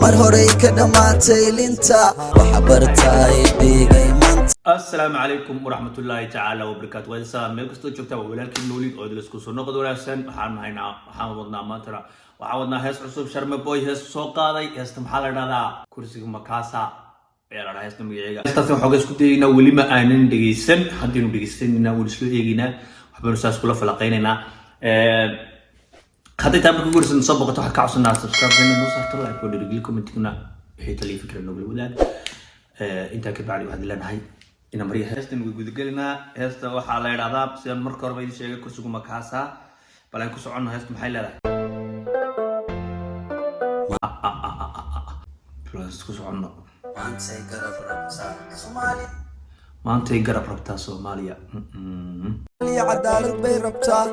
marhorey ka dhamaatay linta waxa bartay dhigay maanta. السلام عليكم ورحمة الله تعالى وبركاته. وإذا سلام ملك استوى جوكتا ولكن نوليد أو دلسكو سنقض ولاحسن وحانا هنا وحاوضنا ما ترى وحاوضنا هيس عصوب شرم بوي هيس سوقاضي هيس تمحالنا ذا كرسي مكاسا يلا هيس نميعيقا استاذ حوغيس كنتينا ولي ما آنين دقيسن حدينو دقيسننا ونسلو إيقينا وحبينو ساس كلا فلقيننا خطي تابلكو كرسي نصبقة وحكا عصنا سبسكرايب لنا نوصر طلع يكون رجلكم انتكنا حيث لي فكرة نوبل ودان انتا كبعلي وحد لنا هاي ina mariya heestan way gudagelinaa heesta waxaa la yiraahdaa sidaan marka hore bay sheegay kursigu makaasa balan ku socono heesta maxay leedahay plus ku socono maantay garab rabtaa Soomaaliya li cadaalad bay rabtaa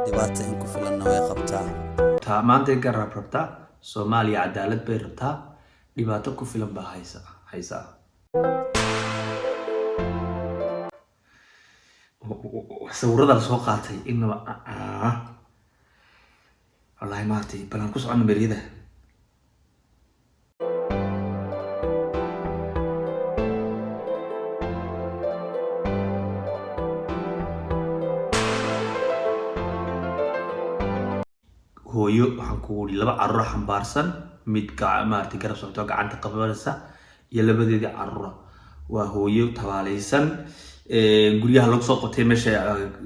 dibadda in ku filan way qabtaa maantay garab rabtaa Soomaaliya cadaalad bay rabtaa dibadda ku filan baa haysa sawirada la soo qaatay inaba wallahi maartay balan ku socon beriyada hooyo waxaan ku wadi laba carruur xambaarsan mid maartay garab socdo gacanta qabanaysa iyo labadeedii carruur waa hooyo tabaalaysan guriyaha lagu soo qotay meesha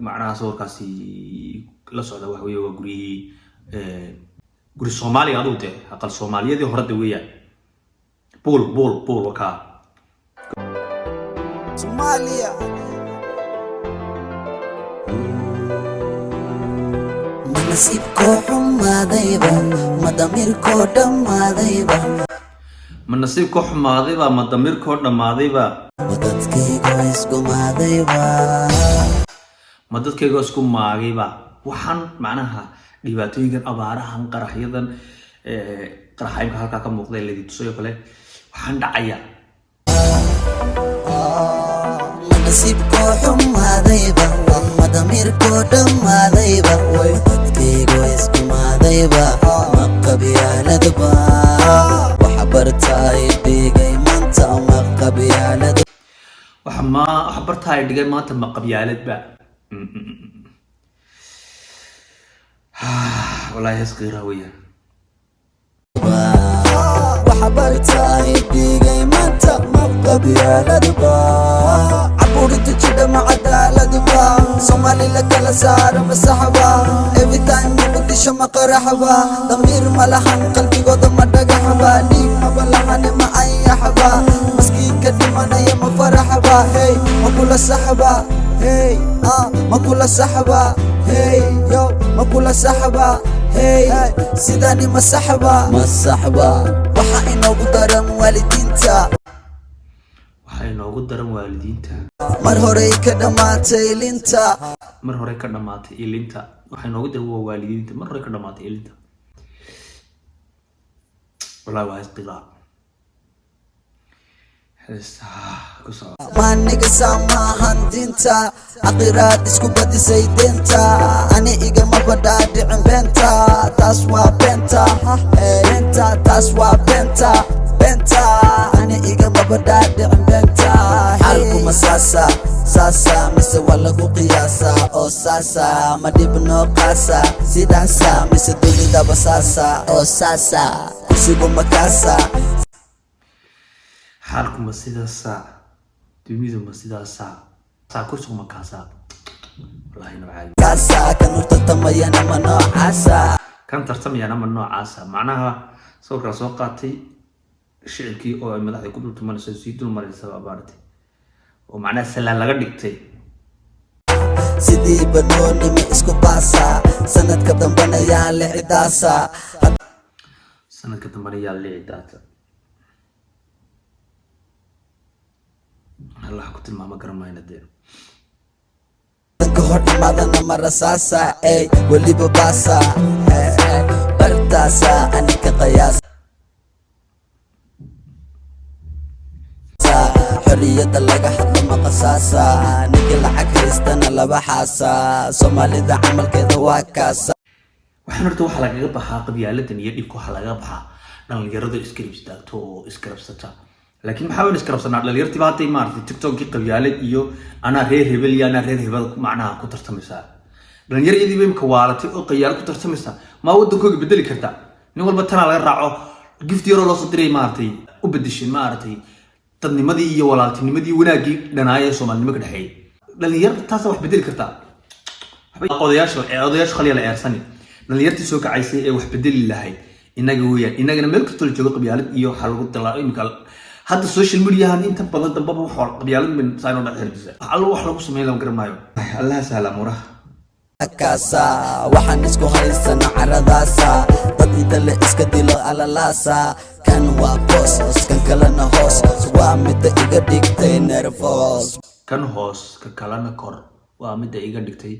macnaha sawirkaasi la socda wax weeye waa guri Soomaaliya aduu de aqal Soomaaliyadii hore weeyaan pool waka Soomaaliya manasibko xumaadayba madamirko dhamaadayba manasibko xumaadayba madamirko dhamaadayba madadkayga isku maagayba waxaan macnaha dhibaatooyinkan abaarahan qaraxyadan qaraxaymka halka ka muuqday leedii tusayo kale waxaan dhacaya manasibko xumaadayba madamirko dhamaadayba way dadkayga isku maagayba maqabyaaladba waxa bartay dhigay maanta maqabyaalad waxa bartay dhigay maanta maqabyaaladba wallahi hasqiira weeyaan waxa bartay dhigay maanta maqabyaaladba abuurta jida ma cadaaladba Soomaali la kala saaro masaxba every time you disha ma qarahba damir malahan qalbigooda ma dhagaxba dhiig ma balahan ma ayahba maskiinka dhimanaya ma farahba hey ma kula saxba hey ma kula saxba hey yo ma kula saxba hey sidani ma saxba waxa inoogu daran waalidiinta mar horey ka dhamaatay linta waxay noogu daran waa waalidiinta mar horey ka dhamaatay linta wallahi waa isqila maniga samahan dinta aqiraad isku badisay denta ani igama badhaadhicin beenta taas waa beenta taas waa beenta ani igama badhaadhicin beenta xalkuma saasa mise waa lagu qiyaasa oo saasa ma dhibno qaasa sidaasa mise dunidaba saasa oo saasa kursigu makaasa xalkuma sidaasa dunidaba sidaasa kursigu makaasa wallahi nabcaali kaasa kan tartamayana ma noocaasa macnaha sawirkaa soo qaatay shicibkii oo ay madaxda ku dultumanayso sii dulmaraysa abaartay oo macnaha salaan laga dhigtay sidii banoonima isku baasa sanadka dambana yaa licidaasa Allah ku tilmaamo garamayna dee ka hor dhimaadana marasaasa ey weliba baasa bartaasa anika qiyaasa xorriyada laga hadlo maqasaasa ninka lacag haystana laba xaasa Soomaalida camalkeeda waa kaasa waxaan horta waxa lagaga baxaa qabyaaladan iyo dhibka waxa laga baxaa dhalinyarada iskarib istaagto oo iskarabsata laakiin maxaa weyn iskarabsanaa dhalinyartii baa hadday maartay TikTok-kii qabyaalad iyo anaa reer hebel iyo anaa reer hebel macnaha ku tartamaysaa dhalinyaradi bay imka waalatay oo qayaal ku tartamaysaa ma wadankooga bedeli kartaa nin walba tanaa laga raaco gift yaro loo soo diray maartay u bedeshin maartay dadnimadii iyo walaaltinimadii wanaagii dhanaaya Soomaalnimo ka dhaxeeyay dhalinyarta taas wax bedeli kartaa odayaasha khaliya la eersani dhalinyartii soo kacaysay ee wax bedeli lahayd inaga weeyaan inagana meel kasta la joogo qabyaalad iyo waxa lagu dalaa imka hadda social media han inta badan dambaba wax qabyaalad min saayno dhaxirtisa allo wax lagu sameeyo lama garanayo Allah salaam waraha kasa waxaan isku haysana caradaasa dad inta la iska dilo alalaasa kan waa boss kan kalena hoos waa mid iga dhigtay nervous kan hoos ka kalena kor waa mid iga dhigtay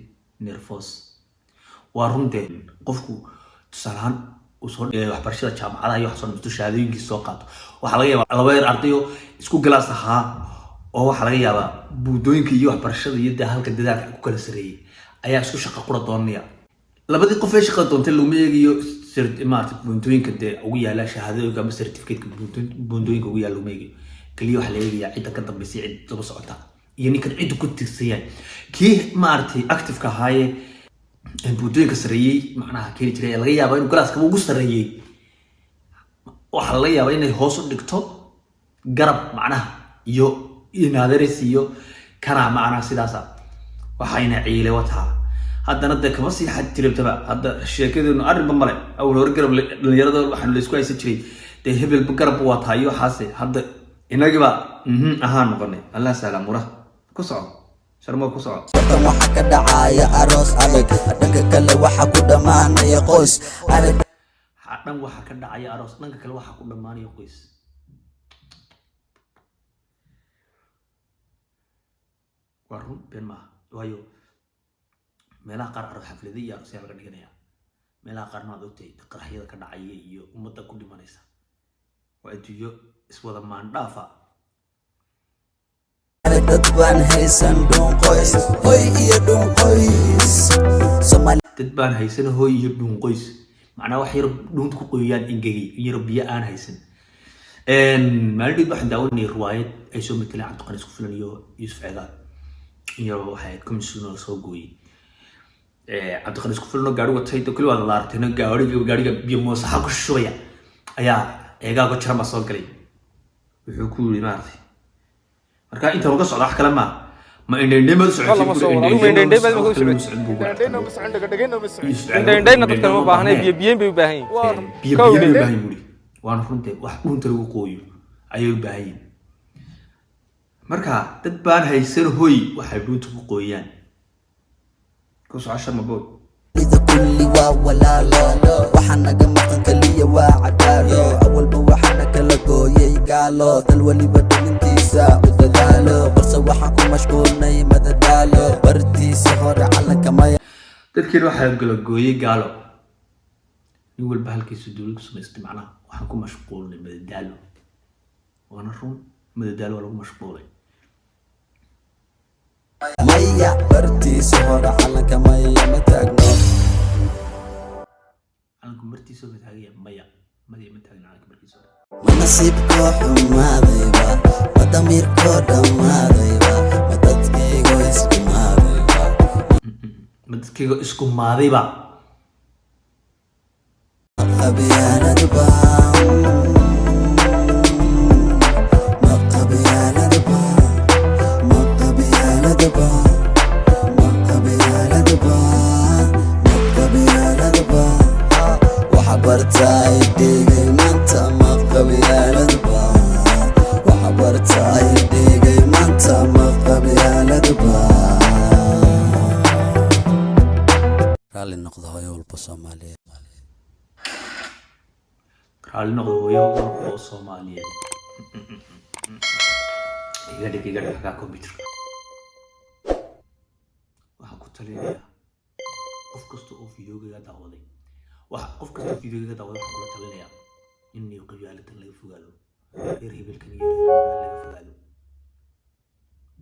nervous waa runtii qofku tusaalahan usoo waxbarashada jaamacadaha iyo waxsoo dhigto shahaadooyinkiisa soo qaato waxa laga yaabaa laba yar ardayo isku galaas ahaa oo waxa laga yaabaa buudooyinka iyo waxbarashada iyo halka dadaalka ku kala sareeyay ayaa isku shaqo qura doonaya labadii qof ee shaqada doontay lagu meegayo maartay buundooyinka dee ugu yaala shahaadooyinka ama certificate-ka buundooyinka ugu yaala lagu meegayo kaliya waxa la eegayaa cidda ka dambeysay cid daba socota iyo ninkan cidda ku tirsanyahay kii maartay active-ka ahaaye buundooyinka sareeyay macnaha keeni jiray laga yaabaa inuu galaaska ugu sareeyay waxa laga yaabaa inay hoos u dhigto garab macnaha iyo inaaderes iyo kana macnaha sidaas waxayna ciile wataa haddana de kama sii xad jirtaba hadda sheekadeenu arrinba male awal hore garab dhalinyarada waxaan la isku haysan jiray de hebel garab wataa iyo xaase hadda inagiba ahaan noqonay Allah salaam waraha ku soco sharmo ku soco waxa ka dhacaya aroos adag dhanka kale waxa ku dhamaanaya qoys adag dhan waxa ka dhacaya aroos dhanka kale waxa ku dhamaanaya qoys warun been ma waayo meelaha qaar aroos xafladii iyo aroosyaal laga dhiganaya meelaha qaar ma ogtay qaraxyada ka dhacaya iyo ummadda ku dhimanaysa waa adduunyo iswada maandhaafa dad baan haysan dhun qoys hoy iyo dhun qoys dad baan haysan hoy iyo dhun qoys macnaa wax yar dhunta ku qoyaan ingegi yar biyo aan haysan maalin waxaan daawanay riwaayad ay soo mataleen Cabdiqani isku filan iyo Yusuf Cigaal iyo waxay komishinar soo gooyay Cabdiqani isku filan gaari watay kali wada la artay gaariga biyo moosaha ku shubaya ayaa eegaaga jarma soo galay wuxuu ku yiri maartay marka inta uga socdo wax kale ma indheendheemad waana runtii wax dhunta lagu qooyo ayay u baahan yihiin marka dad baan haysan hoy waxay dhunta ku qooyaan ku socosha mabood إذا كل ولا لا وحنا جمعنا كلية وعدالة أول بوحنا كلا قوي قالوا دلولي بدل انتيسا ودلالة برسا وحكو مشغول ناي مدى دالة بردي سهر على كمايا dadkeen waxaa gala gooyay gaalo nin walba halkiisa dawlad ku samaystay macnaha waxaan ku mashquulnay madadaalo waana run madadaalo waa lagu mashquulay مايا بردي سهر على كمايا متاقنا calanku martiisa oo taagaya maya ma taagna calanka martiisa منصيبك حماضيبا مدميرك دماضيبا مددكيغو اسكماضيبا madadkayga isku maadayba مقبيانا دبا مقبيانا دبا مقبيانا دبا مقبيانا دبا مقبيانا دبا وحبرتاي ديغي مانتا مقبيانا دبا وحبرتاي ديغي مانتا مقبيانا دبا رالي النقضة هاي والبصومالية raalli noqdo hooyo oo Soomaaliyeed iga dhig ka computer waxa ku talinayaa qof kasta oo videoga daawaday waxa kula talinayaa in iyo qabyaalada laga fogaado reer hebelkan iyo laga fogaado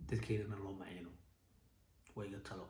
dadkeena loo maciino way iga talo